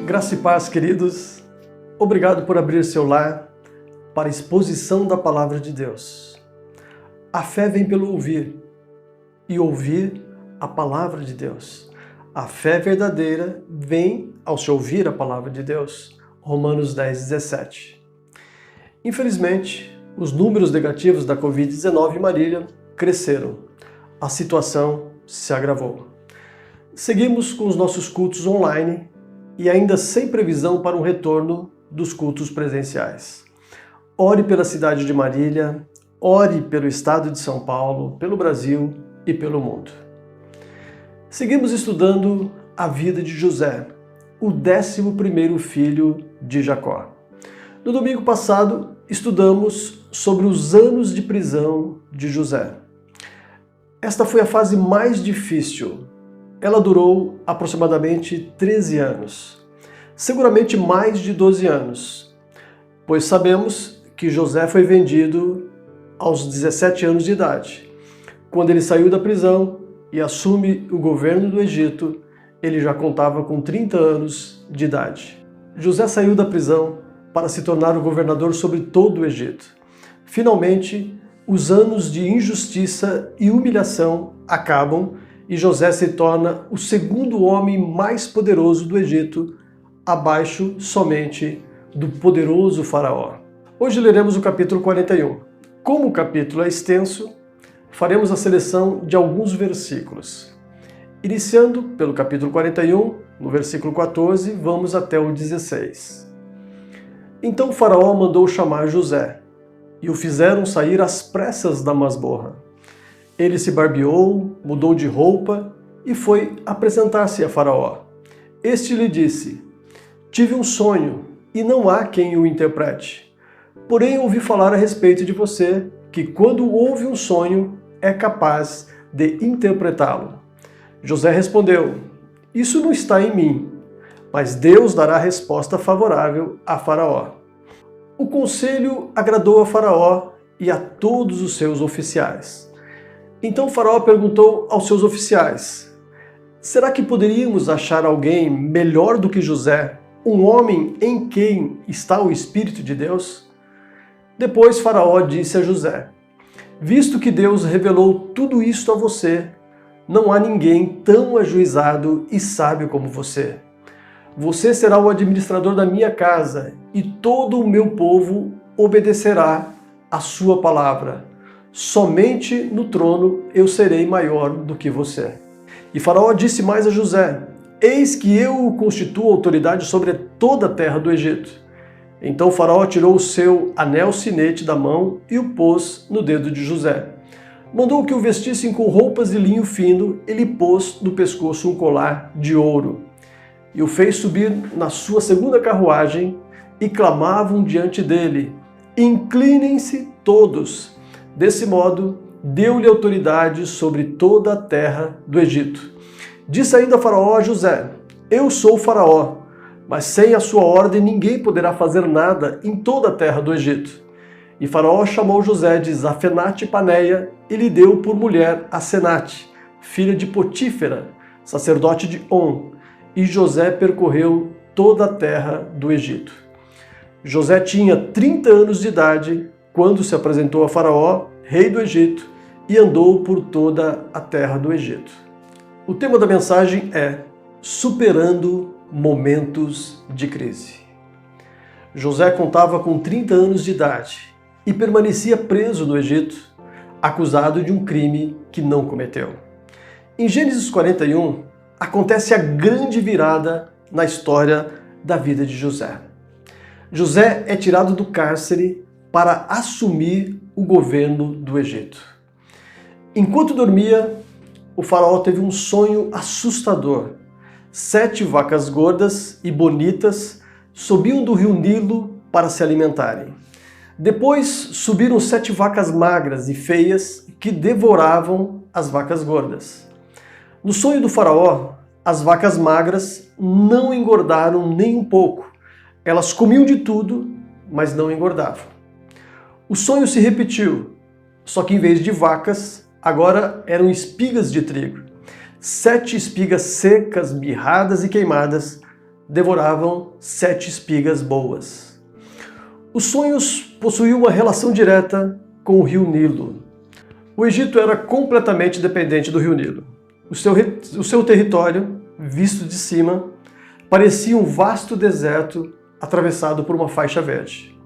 Graça e paz, queridos. Obrigado por abrir seu lar para a exposição da Palavra de Deus. A fé vem pelo ouvir, e ouvir a Palavra de Deus. A fé verdadeira vem ao se ouvir a Palavra de Deus. Romanos 10:17. Infelizmente, os números negativos da Covid-19 em Marília cresceram. A situação se agravou. Seguimos com os nossos cultos online e ainda sem previsão para um retorno dos cultos presenciais. Ore pela cidade de Marília, ore pelo estado de São Paulo, pelo Brasil e pelo mundo. Seguimos estudando a vida de José, o 11º filho de Jacó. No domingo passado, estudamos sobre os anos de prisão de José. Esta foi a fase mais difícil. Ela durou aproximadamente 13 anos, seguramente mais de 12 anos, pois sabemos que José foi vendido aos 17 anos de idade. Quando ele saiu da prisão e assume o governo do Egito, ele já contava com 30 anos de idade. José saiu da prisão para se tornar o governador sobre todo o Egito. Finalmente, os anos de injustiça e humilhação acabam e José se torna o segundo homem mais poderoso do Egito, abaixo somente do poderoso faraó. Hoje leremos o capítulo 41. Como o capítulo é extenso, faremos a seleção de alguns versículos. Iniciando pelo capítulo 41, no versículo 14, vamos até o 16. Então o faraó mandou chamar José, e o fizeram sair às pressas da masmorra. Ele se barbeou, mudou de roupa e foi apresentar-se a Faraó. Este lhe disse: Tive um sonho e não há quem o interprete. Porém ouvi falar a respeito de você, que quando ouve um sonho é capaz de interpretá-lo. José respondeu: Isso não está em mim, mas Deus dará resposta favorável a Faraó. O conselho agradou a Faraó e a todos os seus oficiais. Então Faraó perguntou aos seus oficiais: Será que poderíamos achar alguém melhor do que José, um homem em quem está o Espírito de Deus? Depois Faraó disse a José: Visto que Deus revelou tudo isto a você, não há ninguém tão ajuizado e sábio como você. Você será o administrador da minha casa e todo o meu povo obedecerá à sua palavra. Somente no trono eu serei maior do que você. E Faraó disse mais a José: Eis que eu o constituo autoridade sobre toda a terra do Egito. Então Faraó tirou o seu anel sinete da mão e o pôs no dedo de José. Mandou que o vestissem com roupas de linho fino e lhe pôs no pescoço um colar de ouro. E o fez subir na sua segunda carruagem e clamavam diante dele: Inclinem-se todos. Desse modo, deu-lhe autoridade sobre toda a terra do Egito. Disse ainda Faraó a José: Eu sou o Faraó, mas sem a sua ordem ninguém poderá fazer nada em toda a terra do Egito. E Faraó chamou José de Zafenate-Paneia e lhe deu por mulher a Senate, filha de Potífera, sacerdote de On. E José percorreu toda a terra do Egito. José tinha 30 anos de idade quando se apresentou a Faraó, rei do Egito, e andou por toda a terra do Egito. O tema da mensagem é Superando Momentos de Crise. José contava com 30 anos de idade e permanecia preso no Egito, acusado de um crime que não cometeu. Em Gênesis 41, acontece a grande virada na história da vida de José. José é tirado do cárcere para assumir o governo do Egito. Enquanto dormia, o faraó teve um sonho assustador. 7 vacas gordas e bonitas subiam do rio Nilo para se alimentarem. Depois subiram 7 vacas magras e feias que devoravam as vacas gordas. No sonho do faraó, as vacas magras não engordaram nem um pouco. Elas comiam de tudo, mas não engordavam. O sonho se repetiu, só que em vez de vacas, agora eram espigas de trigo. 7 espigas secas, mirradas e queimadas devoravam 7 espigas boas. Os sonhos possuíam uma relação direta com o rio Nilo. O Egito era completamente dependente do rio Nilo. O seu território, visto de cima, parecia um vasto deserto atravessado por uma faixa verde.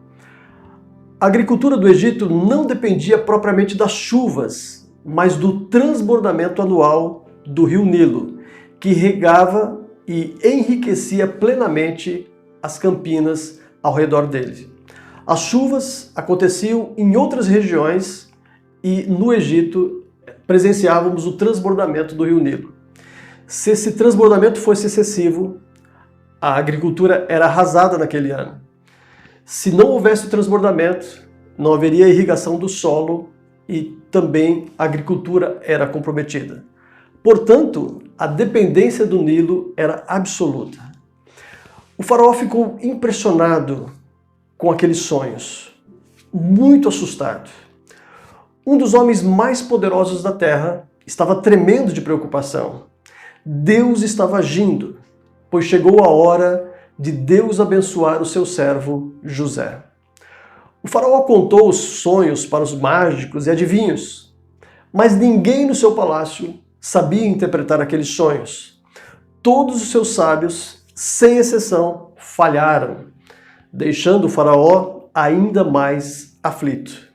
A agricultura do Egito não dependia propriamente das chuvas, mas do transbordamento anual do rio Nilo, que regava e enriquecia plenamente as campinas ao redor dele. As chuvas aconteciam em outras regiões e no Egito presenciávamos o transbordamento do rio Nilo. Se esse transbordamento fosse excessivo, a agricultura era arrasada naquele ano. Se não houvesse o transbordamento, não haveria irrigação do solo e também a agricultura era comprometida. Portanto, a dependência do Nilo era absoluta. O faraó ficou impressionado com aqueles sonhos, muito assustado. Um dos homens mais poderosos da terra estava tremendo de preocupação. Deus estava agindo, pois chegou a hora de Deus abençoar o seu servo José. O faraó contou os sonhos para os mágicos e adivinhos, mas ninguém no seu palácio sabia interpretar aqueles sonhos. Todos os seus sábios, sem exceção, falharam, deixando o faraó ainda mais aflito.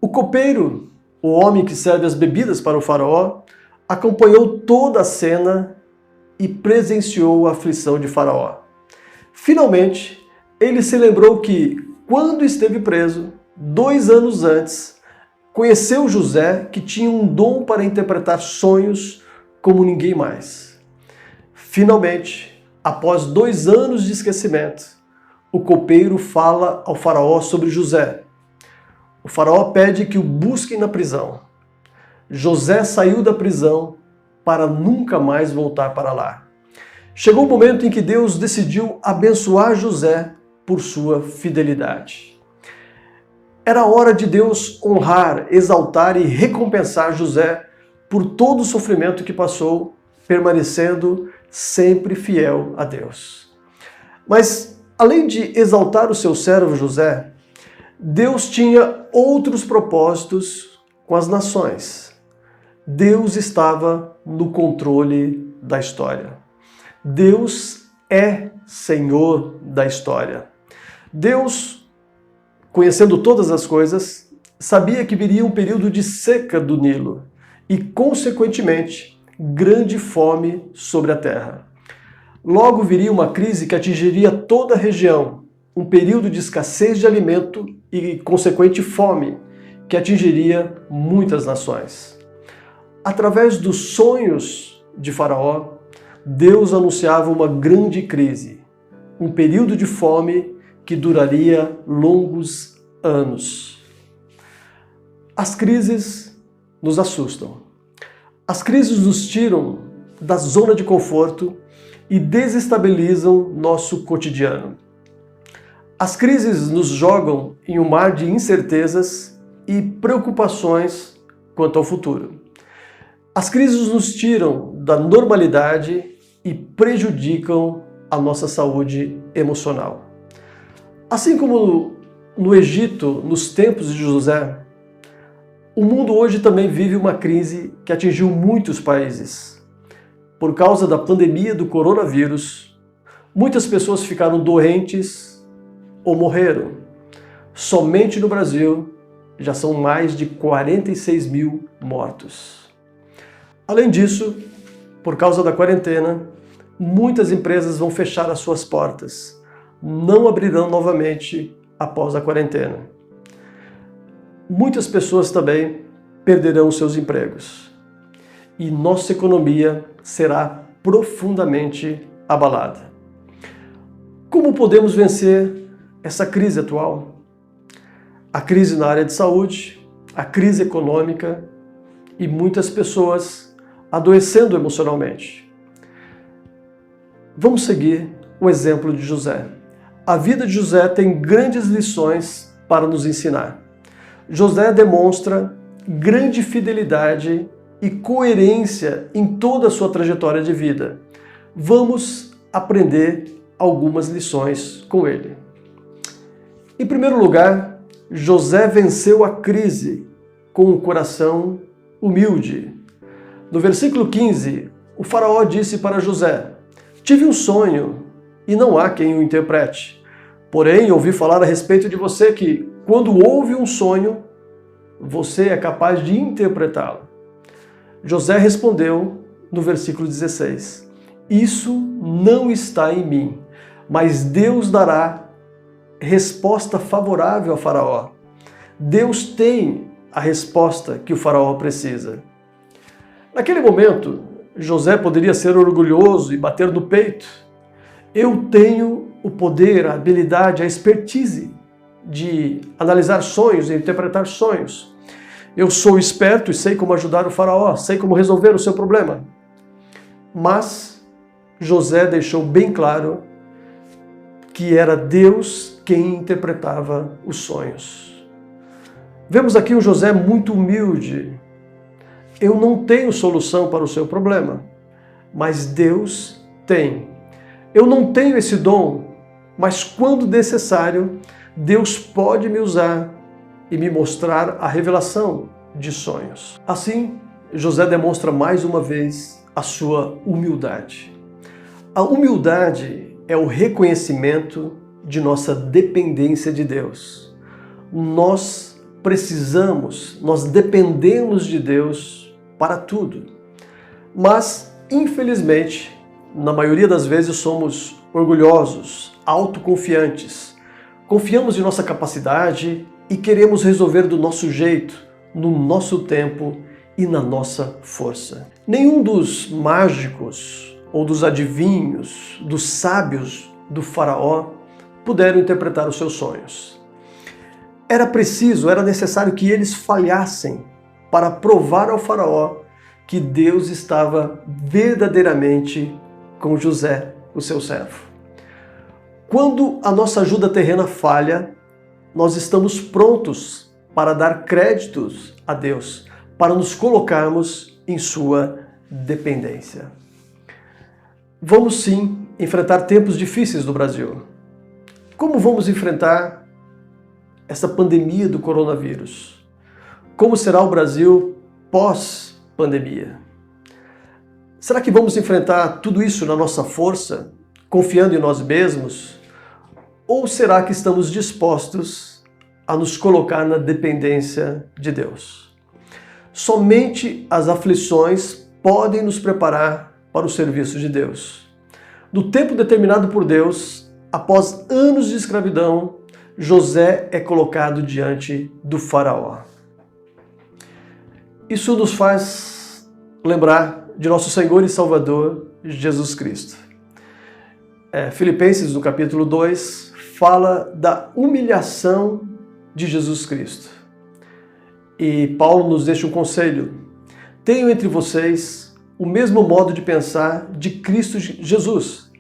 O copeiro, o homem que serve as bebidas para o faraó, acompanhou toda a cena e presenciou a aflição de faraó. Finalmente, ele se lembrou que, quando esteve preso, 2 anos antes, conheceu José, que tinha um dom para interpretar sonhos como ninguém mais. Finalmente, após 2 anos de esquecimento, o copeiro fala ao faraó sobre José. O faraó pede que o busquem na prisão. José saiu da prisão para nunca mais voltar para lá. Chegou o momento em que Deus decidiu abençoar José por sua fidelidade. Era hora de Deus honrar, exaltar e recompensar José por todo o sofrimento que passou, permanecendo sempre fiel a Deus. Mas, além de exaltar o seu servo José, Deus tinha outros propósitos com as nações. Deus estava no controle da história. Deus é Senhor da história. Deus, conhecendo todas as coisas, sabia que viria um período de seca do Nilo e, consequentemente, grande fome sobre a terra. Logo viria uma crise que atingiria toda a região, um período de escassez de alimento e consequente fome que atingiria muitas nações. Através dos sonhos de Faraó, Deus anunciava uma grande crise, um período de fome que duraria longos anos. As crises nos assustam. As crises nos tiram da zona de conforto e desestabilizam nosso cotidiano. As crises nos jogam em um mar de incertezas e preocupações quanto ao futuro. As crises nos tiram da normalidade e prejudicam a nossa saúde emocional. Assim como no Egito, nos tempos de José, o mundo hoje também vive uma crise que atingiu muitos países. Por causa da pandemia do coronavírus, muitas pessoas ficaram doentes ou morreram. Somente no Brasil já são mais de 46 mil mortos. Além disso, por causa da quarentena, muitas empresas vão fechar as suas portas, não abrirão novamente após a quarentena. Muitas pessoas também perderão seus empregos e nossa economia será profundamente abalada. Como podemos vencer essa crise atual? A crise na área de saúde, a crise econômica e muitas pessoas adoecendo emocionalmente. Vamos seguir o exemplo de José. A vida de José tem grandes lições para nos ensinar. José demonstra grande fidelidade e coerência em toda a sua trajetória de vida. Vamos aprender algumas lições com ele. Em primeiro lugar, José venceu a crise com um coração humilde. No versículo 15, o faraó disse para José: tive um sonho e não há quem o interprete. Porém, ouvi falar a respeito de você que, quando ouve um sonho, você é capaz de interpretá-lo. José respondeu no versículo 16: isso não está em mim, mas Deus dará resposta favorável a Faraó. Deus tem a resposta que o Faraó precisa. Naquele momento, José poderia ser orgulhoso e bater no peito. Eu tenho o poder, a habilidade, a expertise de analisar sonhos e interpretar sonhos. Eu sou esperto e sei como ajudar o faraó, sei como resolver o seu problema. Mas José deixou bem claro que era Deus quem interpretava os sonhos. Vemos aqui um José muito humilde. Eu não tenho solução para o seu problema, mas Deus tem. Eu não tenho esse dom, mas quando necessário, Deus pode me usar e me mostrar a revelação de sonhos. Assim, José demonstra mais uma vez a sua humildade. A humildade é o reconhecimento de nossa dependência de Deus. Nós dependemos de Deus para tudo. Mas, infelizmente, na maioria das vezes somos orgulhosos, autoconfiantes. Confiamos em nossa capacidade e queremos resolver do nosso jeito, no nosso tempo e na nossa força. Nenhum dos mágicos ou dos adivinhos, dos sábios do faraó puderam interpretar os seus sonhos. Era necessário que eles falhassem para provar ao faraó que Deus estava verdadeiramente com José, o seu servo. Quando a nossa ajuda terrena falha, nós estamos prontos para dar créditos a Deus, para nos colocarmos em sua dependência. Vamos sim enfrentar tempos difíceis no Brasil. Como vamos enfrentar essa pandemia do coronavírus? Como será o Brasil pós-pandemia? Será que vamos enfrentar tudo isso na nossa força, confiando em nós mesmos? Ou será que estamos dispostos a nos colocar na dependência de Deus? Somente as aflições podem nos preparar para o serviço de Deus. No tempo determinado por Deus, após anos de escravidão, José é colocado diante do faraó. Isso nos faz lembrar de nosso Senhor e Salvador Jesus Cristo. Filipenses, no capítulo 2, fala da humilhação de Jesus Cristo. E Paulo nos deixa um conselho: tenham entre vocês o mesmo modo de pensar de Cristo Jesus,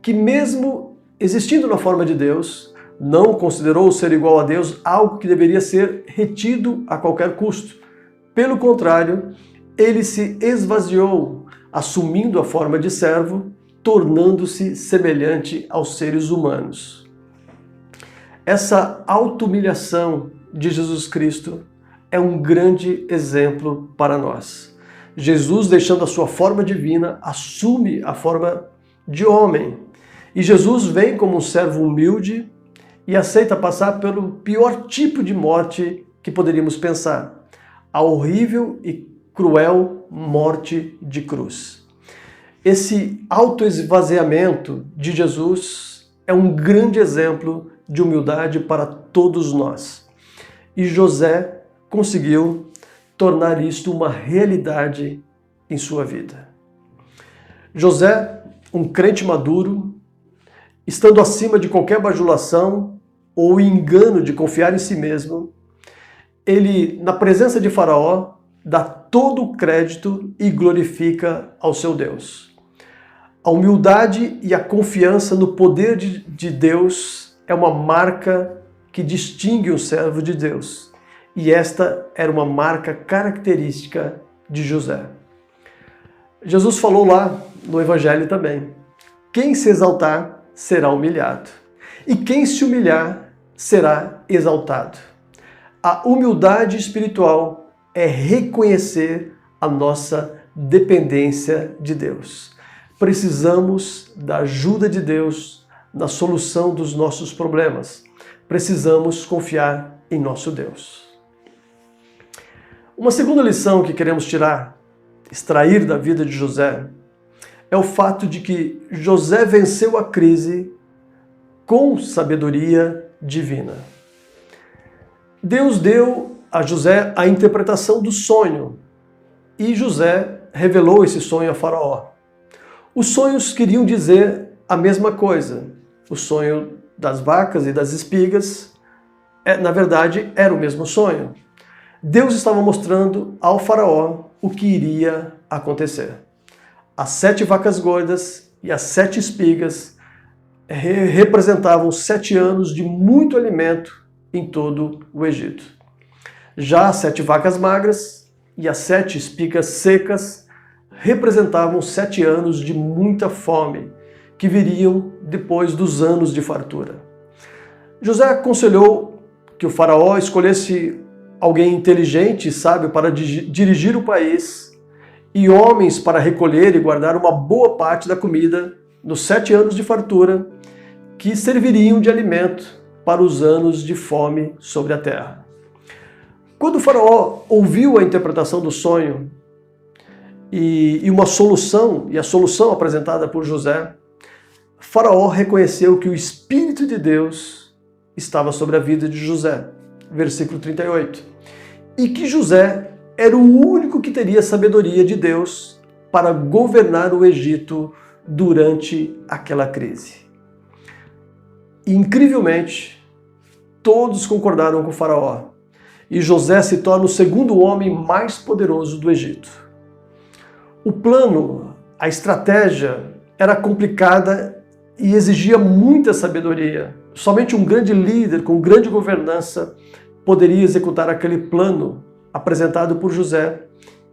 que mesmo existindo na forma de Deus, não considerou ser igual a Deus algo que deveria ser retido a qualquer custo. Pelo contrário, ele se esvaziou, assumindo a forma de servo, tornando-se semelhante aos seres humanos. Essa auto-humilhação de Jesus Cristo é um grande exemplo para nós. Jesus, deixando a sua forma divina, assume a forma de homem. E Jesus vem como um servo humilde e aceita passar pelo pior tipo de morte que poderíamos pensar: a horrível e cruel morte de cruz. Esse autoesvaziamento de Jesus é um grande exemplo de humildade para todos nós. E José conseguiu tornar isto uma realidade em sua vida. José, um crente maduro, estando acima de qualquer bajulação ou engano de confiar em si mesmo, ele, na presença de Faraó, dá todo o crédito e glorifica ao seu Deus. A humildade e a confiança no poder de Deus é uma marca que distingue o servo de Deus. E esta era uma marca característica de José. Jesus falou lá no Evangelho também: quem se exaltar será humilhado, e quem se humilhar será exaltado. A humildade espiritual é reconhecer a nossa dependência de Deus. Precisamos da ajuda de Deus na solução dos nossos problemas. Precisamos confiar em nosso Deus. Uma segunda lição que queremos extrair da vida de José, é o fato de que José venceu a crise com sabedoria divina. Deus deu a José a interpretação do sonho e José revelou esse sonho a Faraó. Os sonhos queriam dizer a mesma coisa. O sonho das vacas e das espigas, na verdade, era o mesmo sonho. Deus estava mostrando ao Faraó o que iria acontecer. As 7 vacas gordas e as 7 espigas representavam 7 anos de muito alimento em todo o Egito. Já as 7 vacas magras e as 7 espigas secas representavam 7 anos de muita fome, que viriam depois dos anos de fartura. José aconselhou que o faraó escolhesse alguém inteligente e sábio para dirigir o país e homens para recolher e guardar uma boa parte da comida nos 7 anos de fartura que serviriam de alimento para os anos de fome sobre a terra. Quando o faraó ouviu a interpretação do sonho e uma solução, e a solução apresentada por José, Faraó reconheceu que o Espírito de Deus estava sobre a vida de José, versículo 38, e que José era o único que teria sabedoria de Deus para governar o Egito durante aquela crise. E, incrivelmente, todos concordaram com o Faraó, e José se torna o segundo homem mais poderoso do Egito. O plano, a estratégia era complicada e exigia muita sabedoria. Somente um grande líder com grande governança poderia executar aquele plano apresentado por José,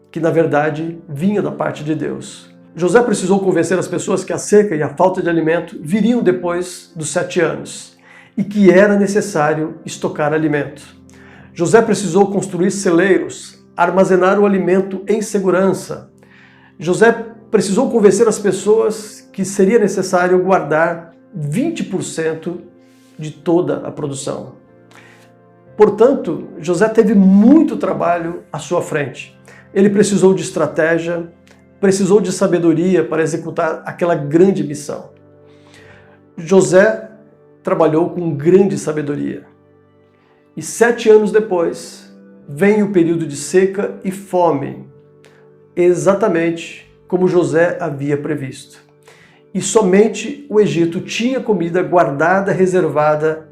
que na verdade vinha da parte de Deus. José precisou convencer as pessoas que a seca e a falta de alimento viriam depois dos 7 anos e que era necessário estocar alimento. José precisou construir celeiros, armazenar o alimento em segurança. José precisou convencer as pessoas que seria necessário guardar 20% de toda a produção. Portanto, José teve muito trabalho à sua frente. Ele precisou de estratégia, precisou de sabedoria para executar aquela grande missão. José trabalhou com grande sabedoria. E 7 anos depois, vem o período de seca e fome, exatamente como José havia previsto. E somente o Egito tinha comida guardada, reservada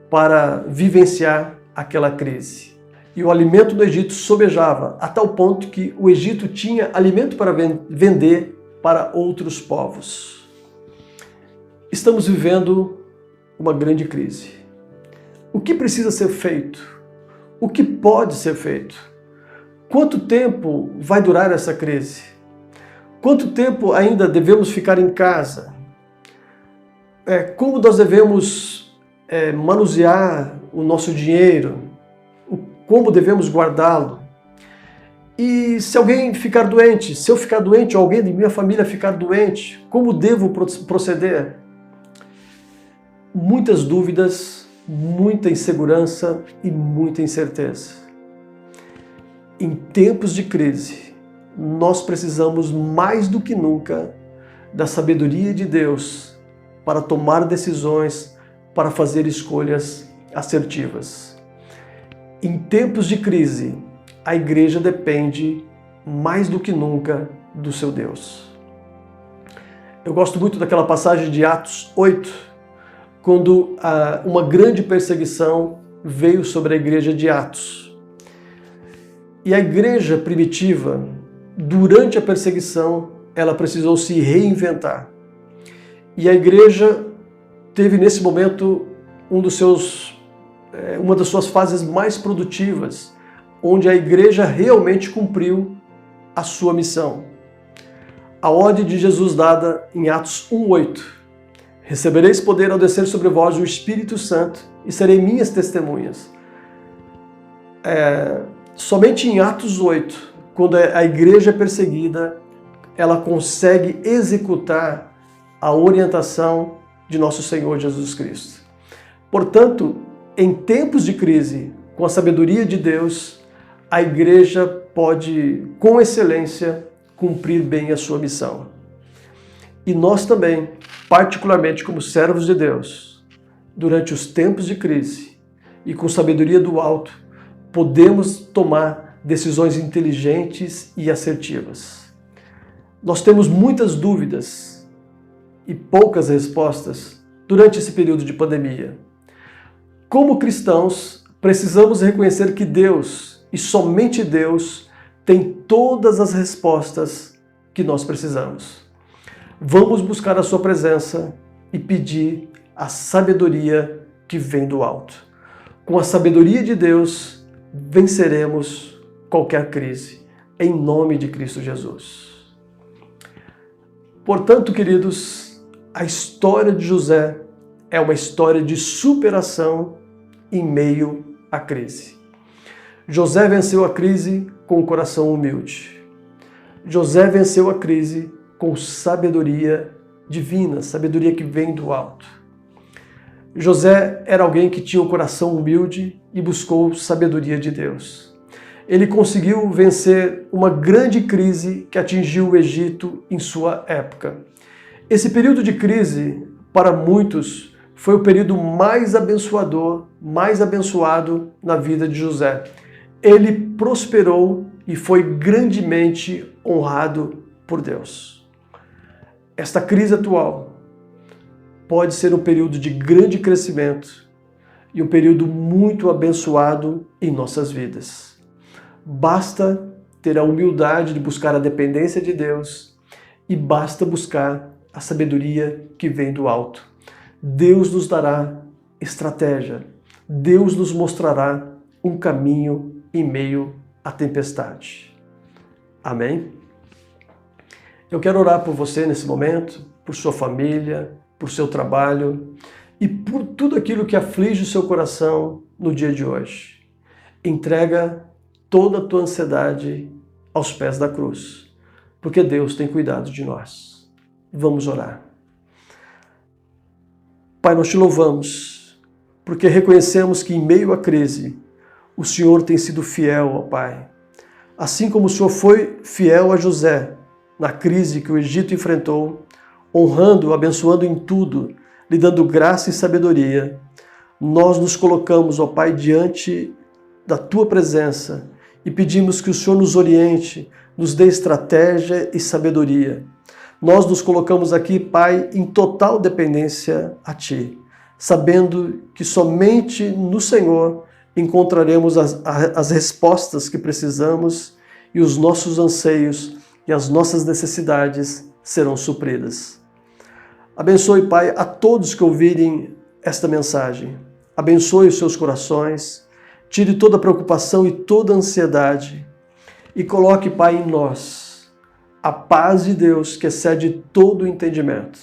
para vivenciar aquela crise. E o alimento do Egito sobejava, a tal ponto que o Egito tinha alimento para vender para outros povos. Estamos vivendo uma grande crise. O que precisa ser feito? O que pode ser feito? Quanto tempo vai durar essa crise? Quanto tempo ainda devemos ficar em casa? Como nós devemos manusear o nosso dinheiro? Como devemos guardá-lo? E se alguém ficar doente, se eu ficar doente ou alguém de minha família ficar doente, como devo proceder? Muitas dúvidas, muita insegurança e muita incerteza. Em tempos de crise, nós precisamos mais do que nunca da sabedoria de Deus para tomar decisões, para fazer escolhas assertivas. Em tempos de crise, a igreja depende mais do que nunca do seu Deus. Eu gosto muito daquela passagem de Atos 8, quando uma grande perseguição veio sobre a igreja de Atos. E a igreja primitiva, durante a perseguição, ela precisou se reinventar. E a igreja teve nesse momento uma das suas fases mais produtivas, onde a igreja realmente cumpriu a sua missão. A ordem de Jesus dada em Atos 1:8. Recebereis poder ao descer sobre vós o Espírito Santo e serei minhas testemunhas. Somente em Atos 8, quando a igreja é perseguida, ela consegue executar a orientação de nosso Senhor Jesus Cristo. Portanto, em tempos de crise, com a sabedoria de Deus, a igreja pode, com excelência, cumprir bem a sua missão. E nós também, particularmente como servos de Deus, durante os tempos de crise e com sabedoria do alto, podemos tomar decisões inteligentes e assertivas. Nós temos muitas dúvidas e poucas respostas durante esse período de pandemia. Como cristãos, precisamos reconhecer que Deus, e somente Deus, tem todas as respostas que nós precisamos. Vamos buscar a sua presença e pedir a sabedoria que vem do alto. Com a sabedoria de Deus, venceremos qualquer crise, em nome de Cristo Jesus. Portanto, queridos, a história de José é uma história de superação em meio à crise. José venceu a crise com o coração humilde. José venceu a crise com sabedoria divina, sabedoria que vem do alto. José era alguém que tinha um coração humilde e buscou sabedoria de Deus. Ele conseguiu vencer uma grande crise que atingiu o Egito em sua época. Esse período de crise, para muitos, foi o período mais abençoador, mais abençoado na vida de José. Ele prosperou e foi grandemente honrado por Deus. Esta crise atual pode ser um período de grande crescimento e um período muito abençoado em nossas vidas. Basta ter a humildade de buscar a dependência de Deus e basta buscar a sabedoria que vem do alto. Deus nos dará estratégia. Deus nos mostrará um caminho em meio à tempestade. Amém? Eu quero orar por você nesse momento, por sua família, por seu trabalho e por tudo aquilo que aflige o seu coração no dia de hoje. Entrega toda a tua ansiedade aos pés da cruz, porque Deus tem cuidado de nós. Vamos orar. Pai, nós te louvamos, porque reconhecemos que em meio à crise, o Senhor tem sido fiel, ó Pai. Assim como o Senhor foi fiel a José na crise que o Egito enfrentou, honrando, abençoando em tudo, lhe dando graça e sabedoria, nós nos colocamos, ó Pai, diante da Tua presença e pedimos que o Senhor nos oriente, nos dê estratégia e sabedoria. Nós nos colocamos aqui, Pai, em total dependência a Ti, sabendo que somente no Senhor encontraremos as respostas que precisamos e os nossos anseios e as nossas necessidades serão supridas. Abençoe, Pai, a todos que ouvirem esta mensagem. Abençoe os seus corações, tire toda a preocupação e toda a ansiedade e coloque, Pai, em nós a paz de Deus que excede todo o entendimento.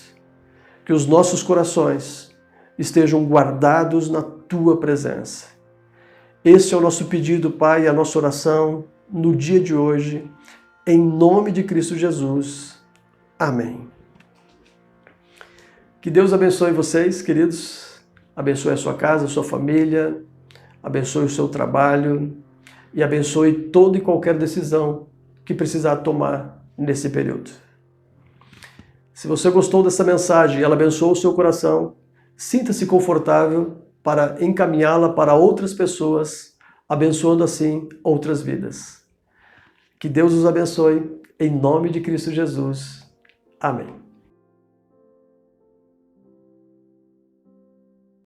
Que os nossos corações estejam guardados na Tua presença. Esse é o nosso pedido, Pai, a nossa oração no dia de hoje, em nome de Cristo Jesus. Amém. Que Deus abençoe vocês, queridos. Abençoe a sua casa, a sua família, abençoe o seu trabalho e abençoe toda e qualquer decisão que precisar tomar nesse período. Se você gostou dessa mensagem e ela abençoou o seu coração, sinta-se confortável para encaminhá-la para outras pessoas, abençoando assim outras vidas. Que Deus os abençoe, em nome de Cristo Jesus. Amém.